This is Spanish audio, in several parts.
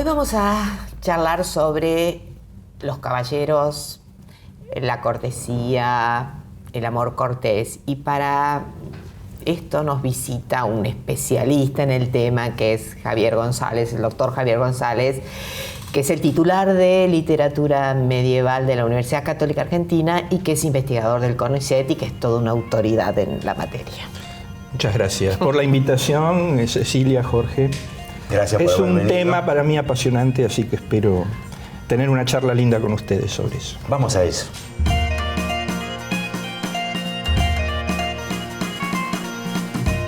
vamos a charlar sobre los caballeros, la cortesía, el amor cortés. Y para esto nos visita un especialista en el tema, que es Javier González, el doctor Javier González, que es el titular de Literatura Medieval de la Universidad Católica Argentina y que es investigador del CONICET y que es toda una autoridad en la materia. Muchas gracias por la invitación, Cecilia, Jorge. Gracias por haber venido. Es un tema para mí apasionante, así que espero tener una charla linda con ustedes sobre eso. Vamos a eso.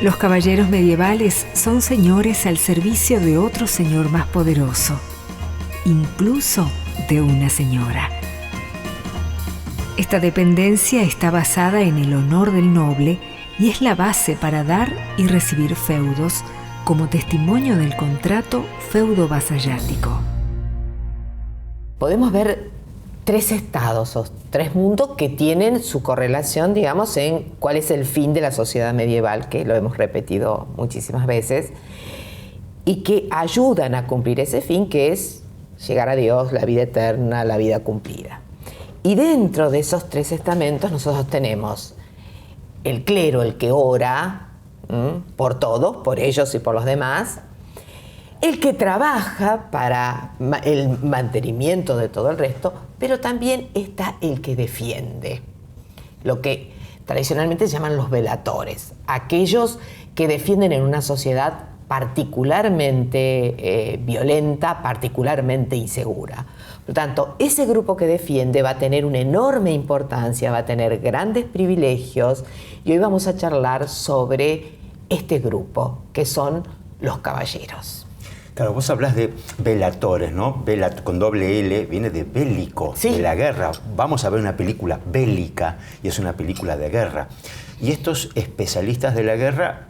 Los caballeros medievales son señores al servicio de otro señor más poderoso, incluso de una señora. Esta dependencia está basada en el honor del noble y es la base para dar y recibir feudos como testimonio del contrato feudo-vasallático. Podemos ver tres estados o tres mundos que tienen su correlación, digamos, en cuál es el fin de la sociedad medieval, que lo hemos repetido muchísimas veces, y que ayudan a cumplir ese fin, que es llegar a Dios, la vida eterna, la vida cumplida. Y dentro de esos tres estamentos nosotros tenemos el clero, el que ora por todos, por ellos y por los demás, el que trabaja para el mantenimiento de todo el resto, pero también está el que defiende, lo que tradicionalmente se llaman los velatores, aquellos que defienden en una sociedad particularmente violenta, particularmente insegura. Por lo tanto, ese grupo que defiende va a tener una enorme importancia, va a tener grandes privilegios, y hoy vamos a charlar sobre este grupo, que son los caballeros. Claro, vos hablás de velatores, ¿no? Con doble L, viene de bélico, sí, de la guerra. Vamos a ver una película bélica, y es una película de guerra. Y estos especialistas de la guerra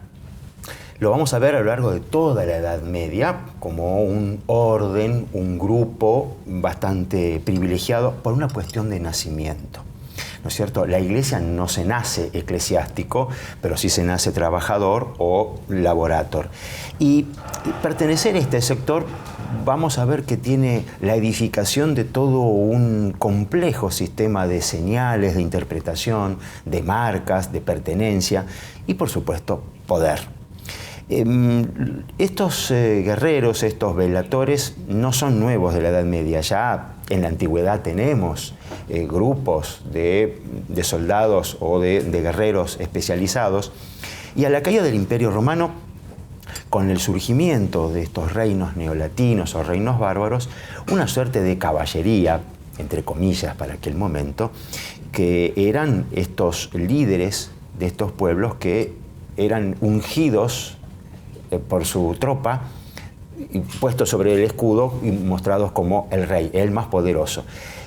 lo vamos a ver a lo largo de toda la Edad Media como un orden, un grupo bastante privilegiado por una cuestión de nacimiento. ¿No es cierto? La iglesia no se nace eclesiástico, pero sí se nace trabajador o laborator. Y pertenecer a este sector, vamos a ver que tiene la edificación de todo un complejo sistema de señales, de interpretación, de marcas, de pertenencia y, por supuesto, poder. Estos guerreros, estos velatores, no son nuevos de la Edad Media. Ya en la antigüedad tenemos grupos de soldados o de guerreros especializados. Y a la caída del Imperio Romano, con el surgimiento de estos reinos neolatinos o reinos bárbaros, una suerte de caballería, entre comillas para aquel momento, que eran estos líderes de estos pueblos que eran ungidos por su tropa, puestos sobre el escudo y mostrados como el rey, el más poderoso.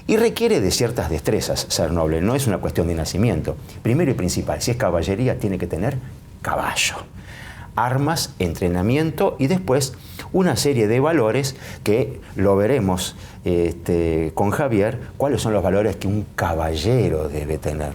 Y requiere de ciertas destrezas ser noble, no es una cuestión de nacimiento. Primero y principal, si es caballería, tiene que tener caballo, armas, entrenamiento y después una serie de valores que lo veremos con Javier, cuáles son los valores que un caballero debe tener.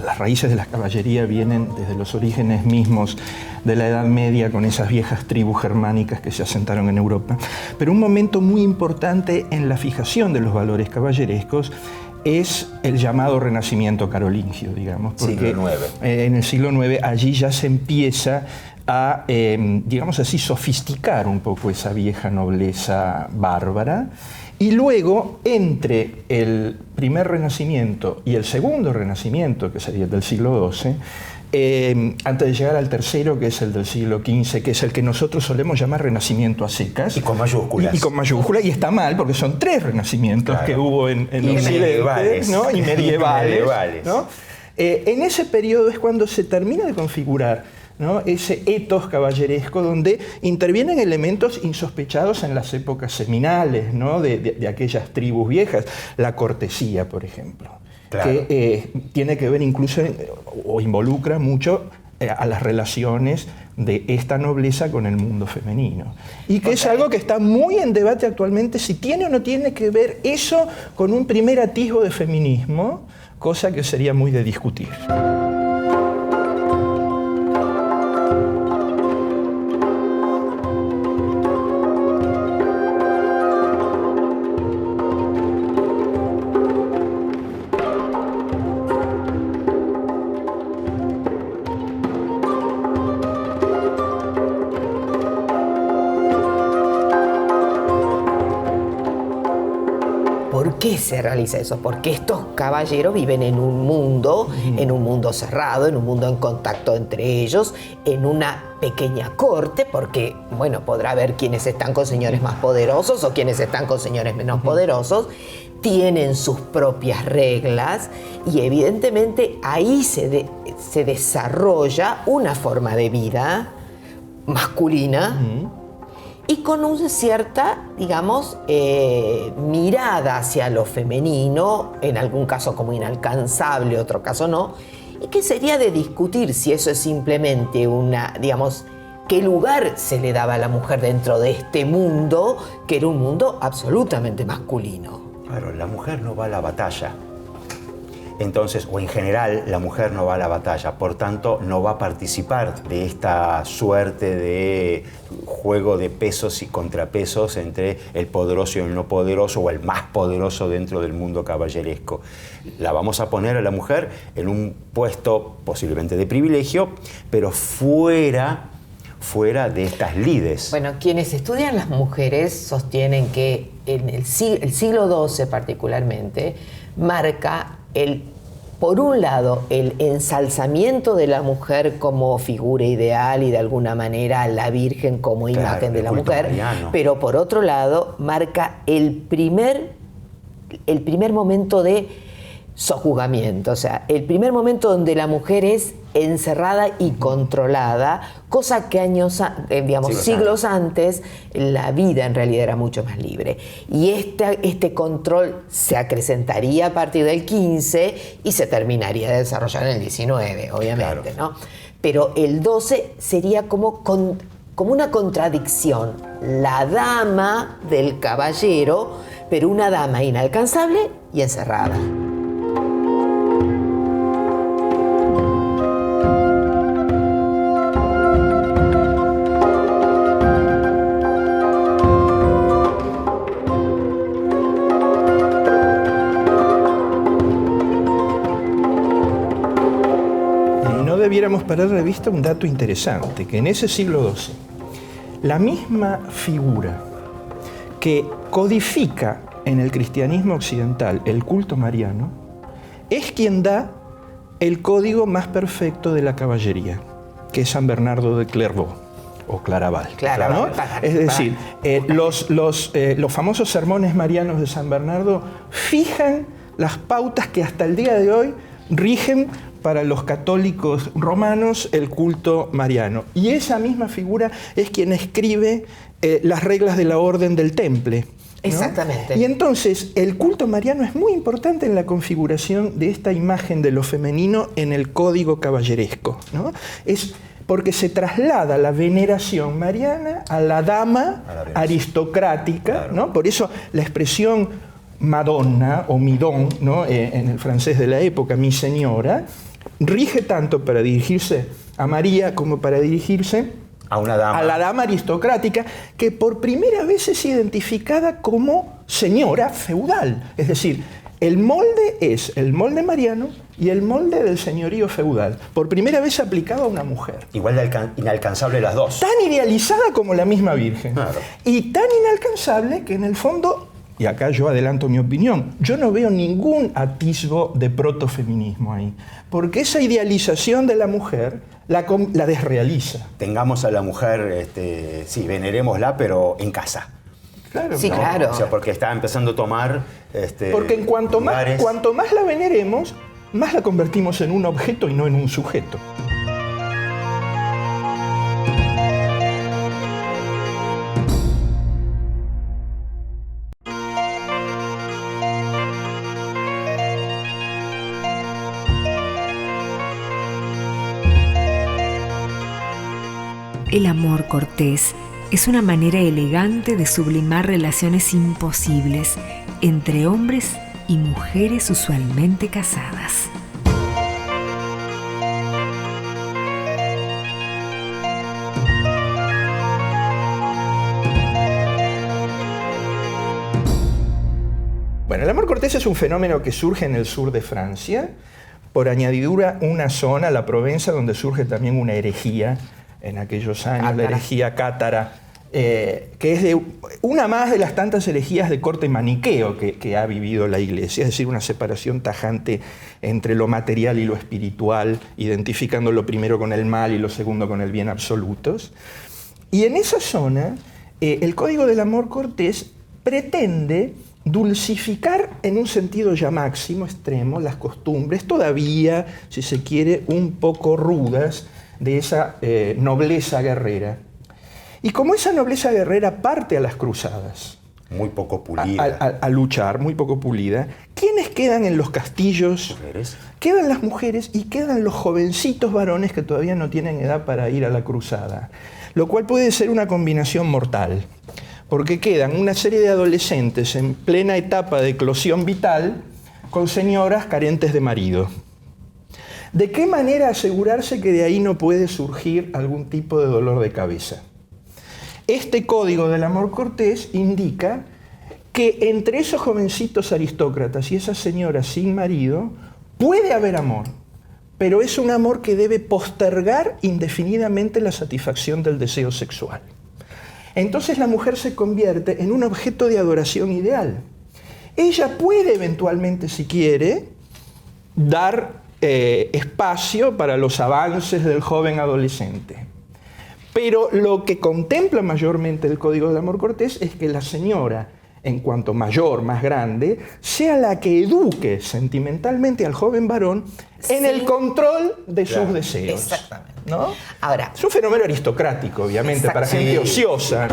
Las raíces de la caballería vienen desde los orígenes mismos de la Edad Media, con esas viejas tribus germánicas que se asentaron en Europa. Pero un momento muy importante en la fijación de los valores caballerescos es el llamado Renacimiento carolingio, digamos. Porque siglo IX. En el siglo IX allí ya se empieza a, digamos así, sofisticar un poco esa vieja nobleza bárbara. Y luego, entre el primer Renacimiento y el segundo Renacimiento, que sería el del siglo XII, antes de llegar al tercero, que es el del siglo XV, que es el que nosotros solemos llamar Renacimiento a secas. Y con mayúsculas. Y con mayúsculas, y está mal, porque son tres renacimientos, claro, que hubo en Occidente, ¿no? Y medievales. ¿No? En ese periodo es cuando se termina de configurar, ¿no? Ese etos caballeresco donde intervienen elementos insospechados en las épocas seminales, ¿no? de aquellas tribus viejas. La cortesía, por ejemplo, claro, que tiene que ver incluso o involucra mucho a las relaciones de esta nobleza con el mundo femenino. Y que es algo que está muy en debate actualmente, si tiene o no tiene que ver eso con un primer atisbo de feminismo, cosa que sería muy de discutir. ¿Por qué se realiza eso? Porque estos caballeros viven en un mundo cerrado, en un mundo en contacto entre ellos, en una pequeña corte, porque, bueno, podrá haber quienes están con señores más poderosos o quienes están con señores menos poderosos, tienen sus propias reglas y evidentemente ahí se desarrolla una forma de vida masculina, y con una cierta, digamos, mirada hacia lo femenino, en algún caso como inalcanzable, otro caso no, y que sería de discutir si eso es simplemente digamos, qué lugar se le daba a la mujer dentro de este mundo, que era un mundo absolutamente masculino. Claro, la mujer no va a la batalla. Entonces, o en general, la mujer no va a la batalla, por tanto, no va a participar de esta suerte de juego de pesos y contrapesos entre el poderoso y el no poderoso, o el más poderoso dentro del mundo caballeresco. La vamos a poner a la mujer en un puesto posiblemente de privilegio, pero fuera de estas lides. Bueno, quienes estudian las mujeres sostienen que en el siglo XII particularmente marca por un lado, el ensalzamiento de la mujer como figura ideal y de alguna manera la Virgen como imagen de la mujer, mariano. Pero por otro lado, marca el primer momento de sojuzgamiento, o sea, el primer momento donde la mujer es encerrada y controlada, cosa que siglos antes, la vida en realidad era mucho más libre. Y este control se acrecentaría a partir del XV y se terminaría de desarrollar en el XIX, obviamente, claro. ¿No? Pero el XII sería como una contradicción, la dama del caballero, pero una dama inalcanzable y encerrada. Debiéramos parar de vista un dato interesante, que en ese siglo XII, la misma figura que codifica en el cristianismo occidental el culto mariano, es quien da el código más perfecto de la caballería, que es San Bernardo de Clairvaux, o Claraval, ¿no? Es decir, los famosos sermones marianos de San Bernardo fijan las pautas que hasta el día de hoy rigen para los católicos romanos el culto mariano. Y esa misma figura es quien escribe las reglas de la Orden del Temple, ¿no? Exactamente. Y entonces el culto mariano es muy importante en la configuración de esta imagen de lo femenino en el código caballeresco, ¿no? Es porque se traslada la veneración mariana a la dama aristocrática, claro. ¿No? Por eso la expresión Madonna o Midon, ¿no? En el francés de la época, mi señora, rige tanto para dirigirse a María como para dirigirse a la dama aristocrática, que por primera vez es identificada como señora feudal. Es decir, el molde es el molde mariano y el molde del señorío feudal, por primera vez aplicado a una mujer. Igual de inalcanzable las dos. Tan idealizada como la misma Virgen. Claro. Y tan inalcanzable que en el fondo, y acá yo adelanto mi opinión, yo no veo ningún atisbo de protofeminismo ahí, porque esa idealización de la mujer la desrealiza. Tengamos a la mujer, sí, venerémosla, pero en casa. Claro, sí, ¿no? claro. O sea, porque está empezando a tomar porque en cuanto más la veneremos, más la convertimos en un objeto y no en un sujeto. El amor cortés es una manera elegante de sublimar relaciones imposibles entre hombres y mujeres usualmente casadas. Bueno, el amor cortés es un fenómeno que surge en el sur de Francia, por añadidura una zona, la Provenza, donde surge también una herejía en aquellos años, la herejía cátara, que es una más de las tantas herejías de corte maniqueo que ha vivido la Iglesia, es decir, una separación tajante entre lo material y lo espiritual, identificando lo primero con el mal y lo segundo con el bien absolutos. Y en esa zona, el Código del Amor Cortés pretende dulcificar en un sentido ya máximo, extremo, las costumbres, todavía, si se quiere, un poco rudas de esa nobleza guerrera. Y como esa nobleza guerrera parte a las cruzadas, muy poco pulida, a luchar, muy poco pulida, ¿quiénes quedan en los castillos? ¿Mujeres? Quedan las mujeres y quedan los jovencitos varones que todavía no tienen edad para ir a la cruzada, lo cual puede ser una combinación mortal, porque quedan una serie de adolescentes en plena etapa de eclosión vital con señoras carentes de marido. ¿De qué manera asegurarse que de ahí no puede surgir algún tipo de dolor de cabeza? Este Código del Amor Cortés indica que entre esos jovencitos aristócratas y esas señoras sin marido puede haber amor, pero es un amor que debe postergar indefinidamente la satisfacción del deseo sexual. Entonces la mujer se convierte en un objeto de adoración ideal. Ella puede eventualmente, si quiere, dar espacio para los avances del joven adolescente. Pero lo que contempla mayormente el Código del Amor Cortés es que la señora, en cuanto mayor, más grande, sea la que eduque sentimentalmente al joven varón en el control de sus deseos. Exactamente. ¿No? Ahora, es un fenómeno aristocrático, obviamente, para gente ociosa.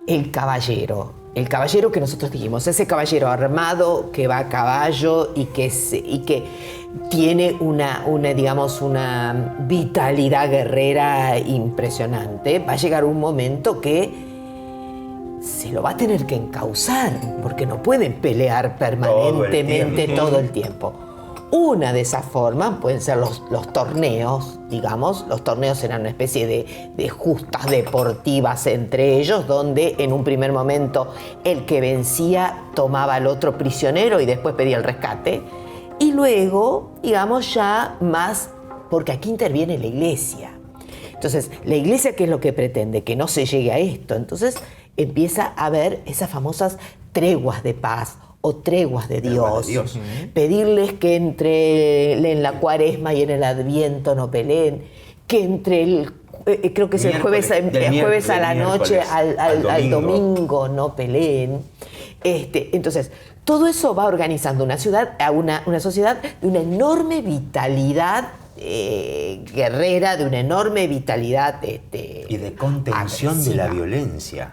el caballero que nosotros dijimos, ese caballero armado que va a caballo y que tiene una vitalidad guerrera impresionante, va a llegar un momento que se lo va a tener que encauzar, porque no pueden pelear permanentemente todo el tiempo. Una de esas formas pueden ser los torneos, digamos. Los torneos eran una especie de justas deportivas entre ellos, donde en un primer momento el que vencía tomaba al otro prisionero y después pedía el rescate. Y luego, digamos, ya más, porque aquí interviene la Iglesia. Entonces, la Iglesia, ¿qué es lo que pretende? Que no se llegue a esto. Entonces, empieza a haber esas famosas treguas de paz o treguas de Dios. Pedirles que en la Cuaresma y en el Adviento no peleen, que entre creo que es el jueves a la noche al domingo no peleen. Entonces, todo eso va organizando una sociedad de una enorme vitalidad guerrera, de una enorme vitalidad y de contención agresiva. De la violencia.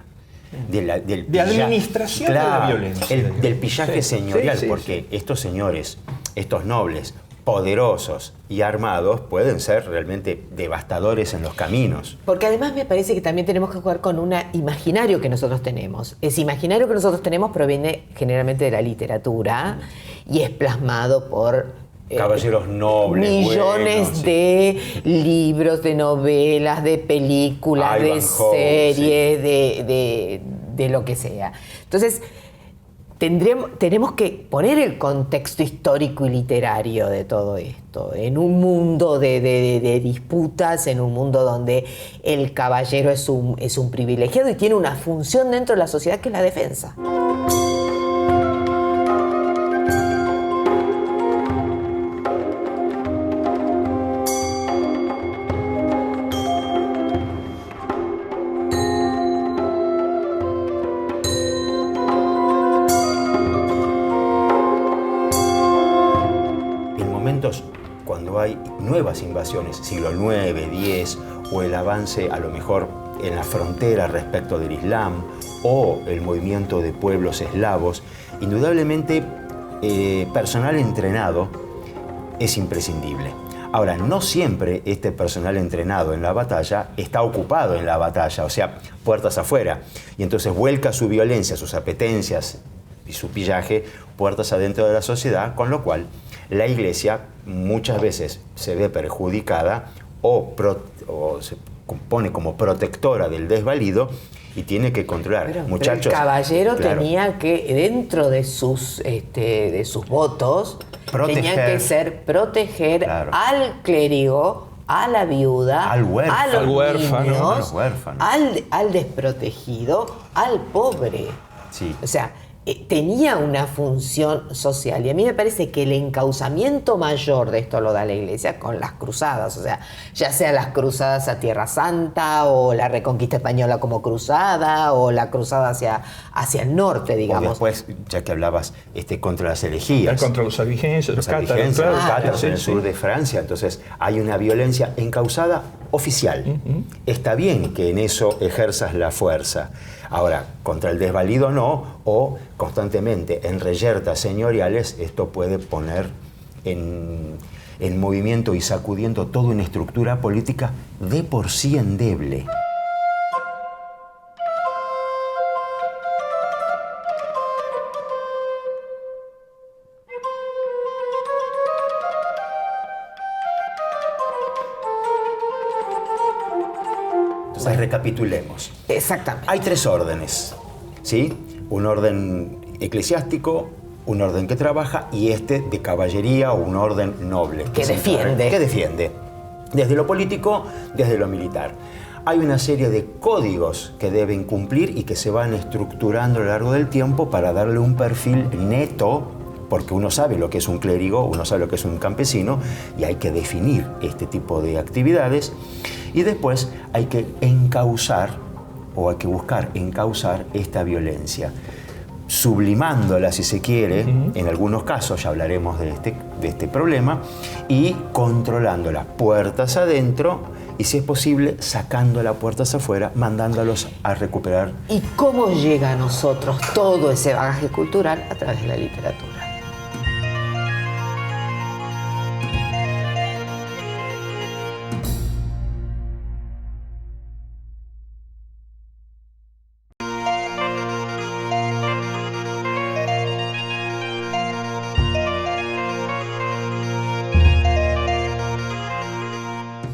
De administración de la violencia. Del pillaje señorial, porque estos señores, estos nobles, poderosos y armados, pueden ser realmente devastadores en los caminos. Porque además me parece que también tenemos que jugar con un imaginario que nosotros tenemos. Ese imaginario que nosotros tenemos proviene generalmente de la literatura y es plasmado por caballeros nobles, millones de libros, de novelas, de películas, de series, de lo que sea. Entonces, tenemos que poner el contexto histórico y literario de todo esto, en un mundo de disputas, en un mundo donde el caballero es un privilegiado y tiene una función dentro de la sociedad que es la defensa. nuevas invasiones, siglo IX, X, o el avance a lo mejor en la frontera respecto del Islam, o el movimiento de pueblos eslavos, indudablemente personal entrenado es imprescindible. Ahora, no siempre este personal entrenado en la batalla está ocupado en la batalla, o sea, puertas afuera, y entonces vuelca su violencia, sus apetencias y su pillaje puertas adentro de la sociedad, con lo cual la Iglesia muchas veces se ve perjudicada o se pone como protectora del desvalido y tiene que controlar. Pero el caballero tenía que, dentro de sus votos, tenía que ser proteger al clérigo, a la viuda, a los niños, al desprotegido, al pobre. Sí. O sea, tenía una función social, y a mí me parece que el encauzamiento mayor de esto lo da la Iglesia con las cruzadas, o sea, ya sea las cruzadas a Tierra Santa, o la Reconquista Española como cruzada, o la cruzada hacia el norte, digamos. O después, ya que hablabas, contra las herejías. Contra los albigenses, los cátaros, en el sur de Francia. Entonces, hay una violencia encauzada oficial. Está bien que en eso ejerzas la fuerza. Ahora, contra el desvalido no, o constantemente en reyertas señoriales, esto puede poner en movimiento y sacudiendo toda una estructura política de por sí endeble. Entonces, recapitulemos. Exactamente. Hay tres órdenes, ¿sí? Un orden eclesiástico, un orden que trabaja y de caballería, o un orden noble. Que defiende. Que defiende. Desde lo político, desde lo militar. Hay una serie de códigos que deben cumplir y que se van estructurando a lo largo del tiempo para darle un perfil neto, porque uno sabe lo que es un clérigo, uno sabe lo que es un campesino, y hay que definir este tipo de actividades. Y después hay que encauzar, o hay que buscar encauzar esta violencia, sublimándola, si se quiere, en algunos casos, ya hablaremos de este problema, y controlándola puertas adentro, y si es posible, sacándola puertas afuera, mandándolos a recuperar. ¿Y cómo llega a nosotros todo ese bagaje cultural? A través de la literatura.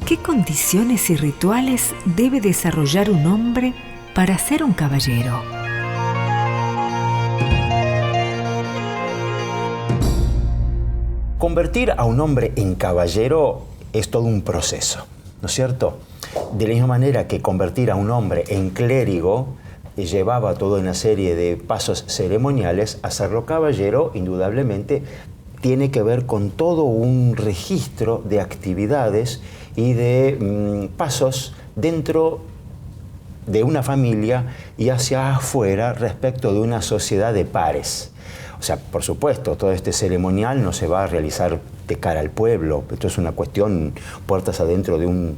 ¿Qué condiciones y rituales debe desarrollar un hombre para ser un caballero? Convertir a un hombre en caballero es todo un proceso, ¿no es cierto? De la misma manera que convertir a un hombre en clérigo llevaba toda una serie de pasos ceremoniales, hacerlo caballero indudablemente tiene que ver con todo un registro de actividades y de pasos dentro de una familia y hacia afuera respecto de una sociedad de pares. O sea, por supuesto, todo este ceremonial no se va a realizar de cara al pueblo. Esto es una cuestión puertas adentro de un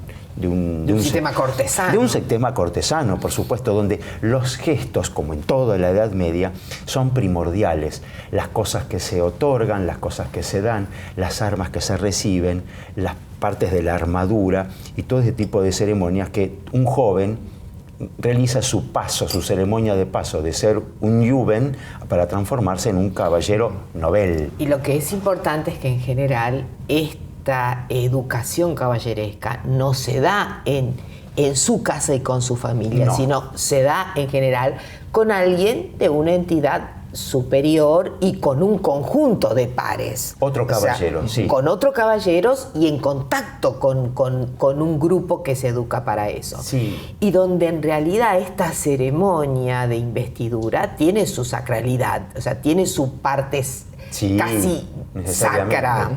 sistema cortesano. De un sistema cortesano, por supuesto, donde los gestos, como en toda la Edad Media, son primordiales. Las cosas que se otorgan, las cosas que se dan, las armas que se reciben, las partes de la armadura y todo ese tipo de ceremonias que un joven realiza su paso, su ceremonia de paso de ser un juven para transformarse en un caballero novel. Y lo que es importante es que en general esta educación caballeresca no se da en su casa y con su familia, sino se da en general con alguien de una entidad superior y con un conjunto de pares. Otro caballero, o sea, sí. Con otros caballeros y en contacto con un grupo que se educa para eso. Sí. Y donde en realidad esta ceremonia de investidura tiene su sacralidad, o sea, tiene su parte casi sacra.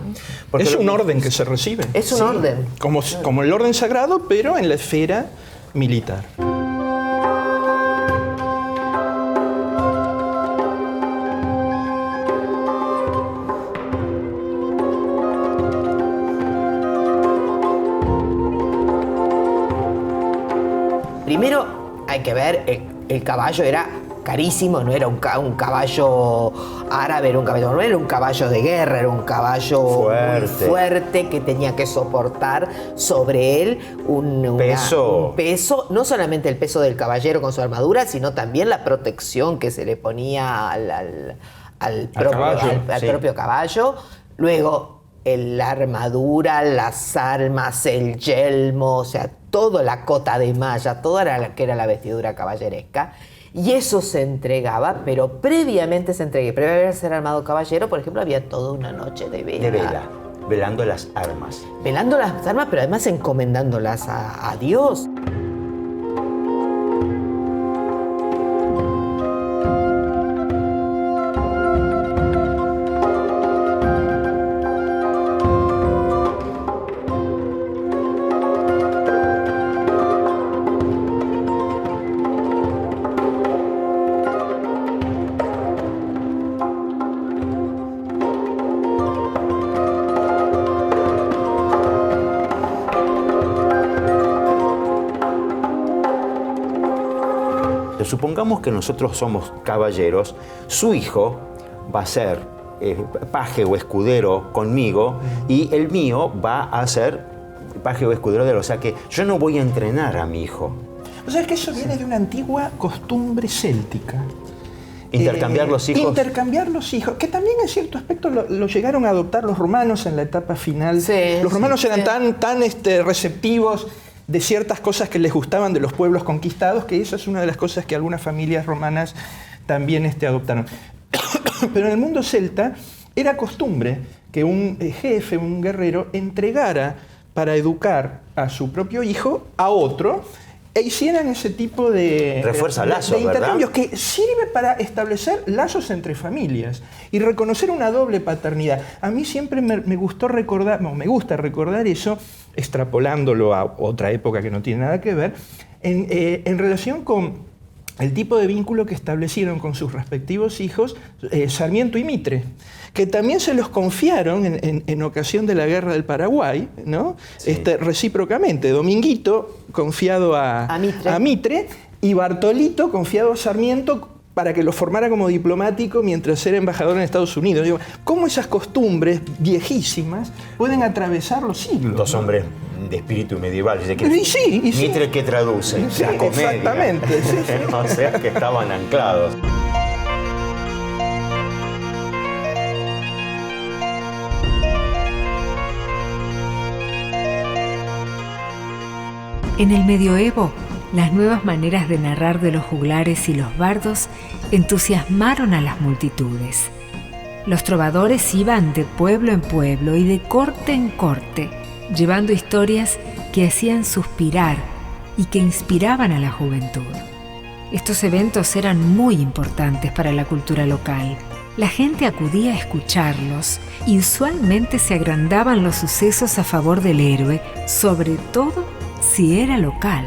Es un orden que se recibe. Es un orden. Como el orden sagrado, pero en la esfera militar. que ver, el caballo era carísimo, no era un caballo árabe, era un caballo normal, era un caballo de guerra, era un caballo muy fuerte que tenía que soportar sobre él un peso, no solamente el peso del caballero con su armadura, sino también la protección que se le ponía al propio caballo. Luego, la armadura, las armas, el yelmo, o sea, toda la cota de malla, toda la que era la vestidura caballeresca. Y eso se entregaba, pero previamente previo a ser armado caballero, por ejemplo, había toda una noche de vela. De vela, velando las armas. Velando las armas, pero además encomendándolas a Dios. Supongamos que nosotros somos caballeros, su hijo va a ser paje o escudero conmigo y el mío va a ser paje o escudero de él. O sea que yo no voy a entrenar a mi hijo. O sea, es que eso viene de una antigua costumbre céltica. Intercambiar los hijos. Intercambiar los hijos, que también en cierto aspecto lo llegaron a adoptar los romanos en la etapa final. Sí, los romanos eran tan receptivos de ciertas cosas que les gustaban de los pueblos conquistados, que eso es una de las cosas que algunas familias romanas también adoptaron. Pero en el mundo celta era costumbre que un jefe, un guerrero, entregara para educar a su propio hijo a otro e hicieran ese tipo de intercambios, que sirve para establecer lazos entre familias y reconocer una doble paternidad. A mí siempre me gusta recordar eso, extrapolándolo a otra época que no tiene nada que ver, en relación con el tipo de vínculo que establecieron con sus respectivos hijos Sarmiento y Mitre, que también se los confiaron en ocasión de la Guerra del Paraguay, ¿no? Sí. Recíprocamente, Dominguito confiado a Mitre y Bartolito confiado a Sarmiento para que lo formara como diplomático mientras era embajador en Estados Unidos. Digo, ¿cómo esas costumbres viejísimas pueden atravesar los siglos? Dos hombres de espíritu medieval. Sí. Mitre que traduce la comedia. Exactamente. Sí. O sea, que estaban anclados. En el medioevo, las nuevas maneras de narrar de los juglares y los bardos entusiasmaron a las multitudes. Los trovadores iban de pueblo en pueblo y de corte en corte, llevando historias que hacían suspirar y que inspiraban a la juventud. Estos eventos eran muy importantes para la cultura local. La gente acudía a escucharlos y usualmente se agrandaban los sucesos a favor del héroe, sobre todo si era local.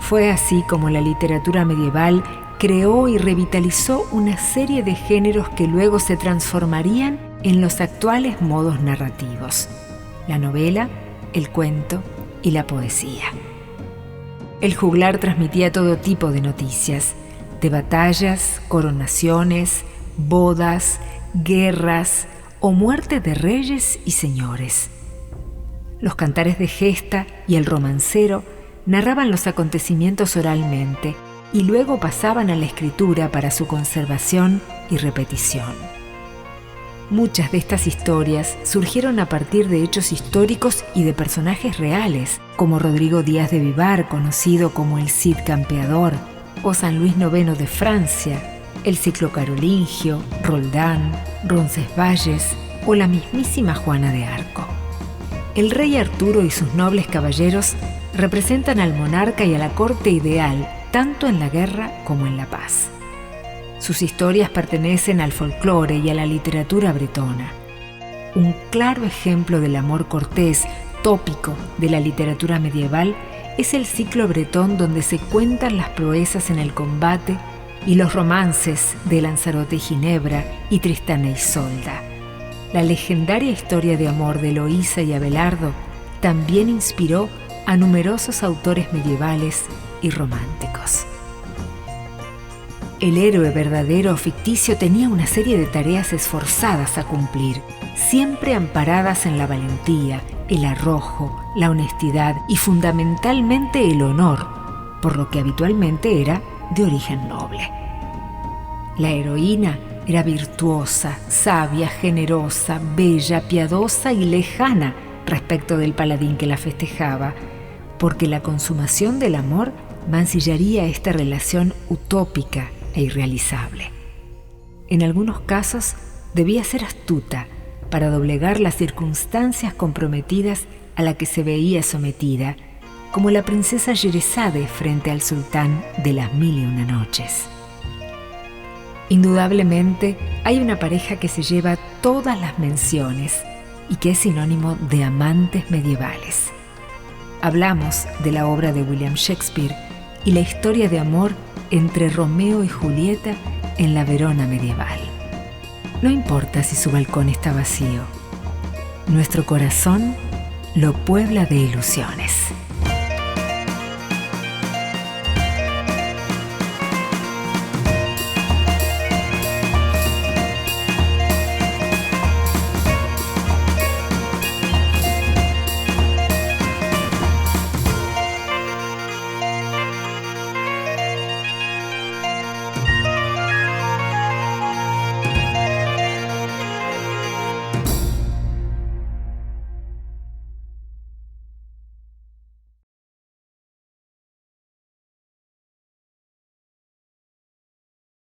Fue así como la literatura medieval creó y revitalizó una serie de géneros que luego se transformarían en los actuales modos narrativos: la novela, el cuento y la poesía. El juglar transmitía todo tipo de noticias, de batallas, coronaciones, bodas, guerras o muerte de reyes y señores. Los cantares de gesta y el romancero narraban los acontecimientos oralmente y luego pasaban a la escritura para su conservación y repetición. Muchas de estas historias surgieron a partir de hechos históricos y de personajes reales, como Rodrigo Díaz de Vivar, conocido como el Cid Campeador, o San Luis IX de Francia, el Ciclo Carolingio, Roldán, Roncesvalles o la mismísima Juana de Arco. El rey Arturo y sus nobles caballeros representan al monarca y a la corte ideal, tanto en la guerra como en la paz. Sus historias pertenecen al folclore y a la literatura bretona. Un claro ejemplo del amor cortés, tópico de la literatura medieval, es el ciclo bretón, donde se cuentan las proezas en el combate y los romances de Lanzarote y Ginebra y Tristán e Isolda. La legendaria historia de amor de Eloísa y Abelardo también inspiró a numerosos autores medievales y románticos. El héroe verdadero o ficticio tenía una serie de tareas esforzadas a cumplir, siempre amparadas en la valentía, el arrojo, la honestidad y fundamentalmente el honor, por lo que habitualmente era de origen noble. La heroína era virtuosa, sabia, generosa, bella, piadosa y lejana respecto del paladín que la festejaba, porque la consumación del amor mancillaría esta relación utópica e irrealizable. En algunos casos debía ser astuta para doblegar las circunstancias comprometidas a la que se veía sometida, como la princesa Yeresade frente al sultán de las 1001 noches. Indudablemente hay una pareja que se lleva todas las menciones y que es sinónimo de amantes medievales. Hablamos de la obra de William Shakespeare y la historia de amor entre Romeo y Julieta en la Verona medieval. No importa si su balcón está vacío, nuestro corazón lo puebla de ilusiones.